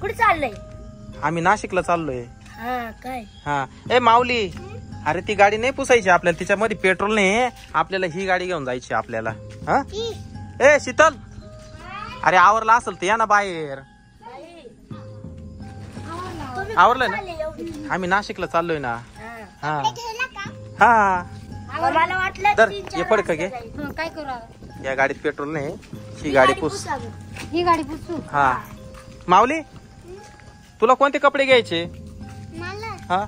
कुठे चाललंय? आम्ही नाशिकला चाललोय. काय? हा ए माऊली, अरे ती गाडी नाही पुसायची आपल्याला, तिच्यामध्ये पेट्रोल नाही. आपल्याला ही गाडी घेऊन जायची आपल्याला. हा ए शीतल, अरे आवरला असेल तर या ना बाहेर. आवरलंय ना? आम्ही नाशिकला चाललोय ना. हा हा मला वाटलं तर ये पडक घे. काय करू? या गाडीत पेट्रोल नाही, ही गाडी पुस. ही गाडी पुसू. हा माऊली, तुला कोणते कपडे घ्यायचे? हा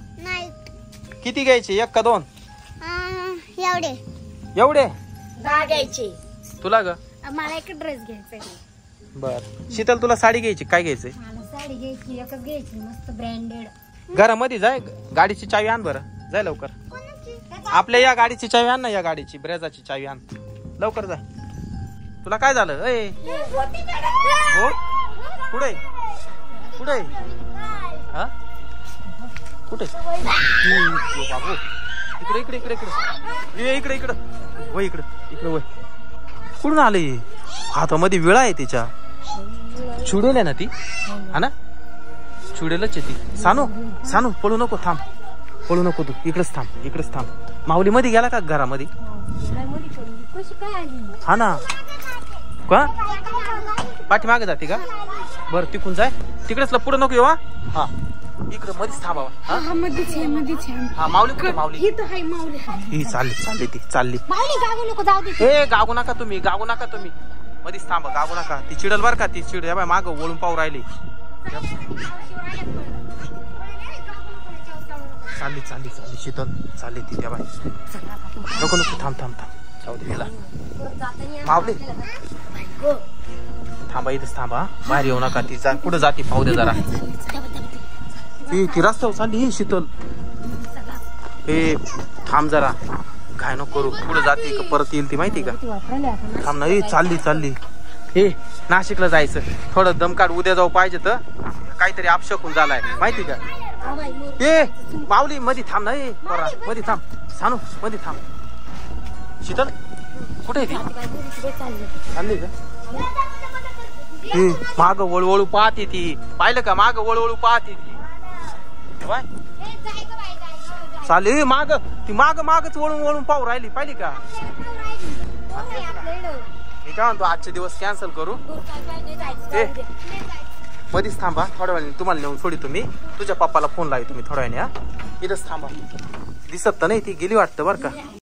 किती घ्यायचे, एक का दोन? एवढे एवढे घ्यायचे. तुला ग? मला एक ड्रेस घ्यायचा. बर शीतल, तुला साडी घ्यायची, काय घ्यायचंय? मला साडी घ्यायची, एकच घ्यायची मस्त ब्रँडेड. घरामध्ये जाय, गाडीची चावी आण बरं, जाय लवकर. आपल्या या गाडीची चावी आण ना, या गाडीची ब्रेझाची चावी आण लवकर, जाय. तुला काय झालं? ए कुठे कुठे हा कुठे? बाबू इकडे इकडे इकडे इकडे इकडे इकडे वय, इकडे इकडे वय. कुठून आले? हातामध्ये विळा आहे तिच्या. चुडेल आहे ना ती, हा ना? चुडेलच आहे ती. सानू सानू पळू नको, थांब, पळू नको तू, इकडेच थांब, इकडेच थांब. माऊली मध्ये गेला का घरामध्ये? हा ना, का पाठीमागे जाते का? बर तिकून जाय, तिकडेच पुढे नको येऊ. हा इकडे मध्येच थांबावा. हा माऊली कुठे? माऊली ही चालली चालली, ती चालली. ए गागू नका तुम्ही, गागू नका तुम्ही, मध्येच थांबा, गागू नका. ती चिडल बर का, ती चिड बाय माग वळून पाहू राहिली. चालली चालली चालली शीतल, चालली ती त्या बाय. नको नको, थांब थांब थांब, जाऊ दे. माऊली थांबा, इथेच थांबा, बाहेर येऊ नका. ती जा कुठे जाते पाहू दे जरा. ती रस्त्यावर चालली शीतल. ए थांब जरा, काय नको करू. कुठे जाते का परत येईल ती माहिती का? थांब ना. चालली चालली. हे नाशिकला जायचं, थोडं दमकाड उद्या जाऊ पाहिजे, तर काहीतरी अपशकून झालाय माहिती का? ए माऊली मध्ये थांब ना, ए पोरा मध्ये थांब. सानू मध्ये थांब. शीतल कुठे आहे ती? चालली का? माग वळवळू पाहते ती, पाहिलं का? माग वळवळू पाहते ती. चालेल माग, ती माग मागच वळून वळून पाहू राहिली, पाहिली का? मी काय म्हणतो, आजचे दिवस कॅन्सल करू. ए मध्येच थांबा, थोड्या वेळाने तुम्हाला नेऊन सोडी. तुम्ही तुझ्या पप्पाला फोन लावी, तुम्ही थोड्या वेळाने. हा इथंच थांबा. दिसत तर नाही, ती गेली वाटतं बर का.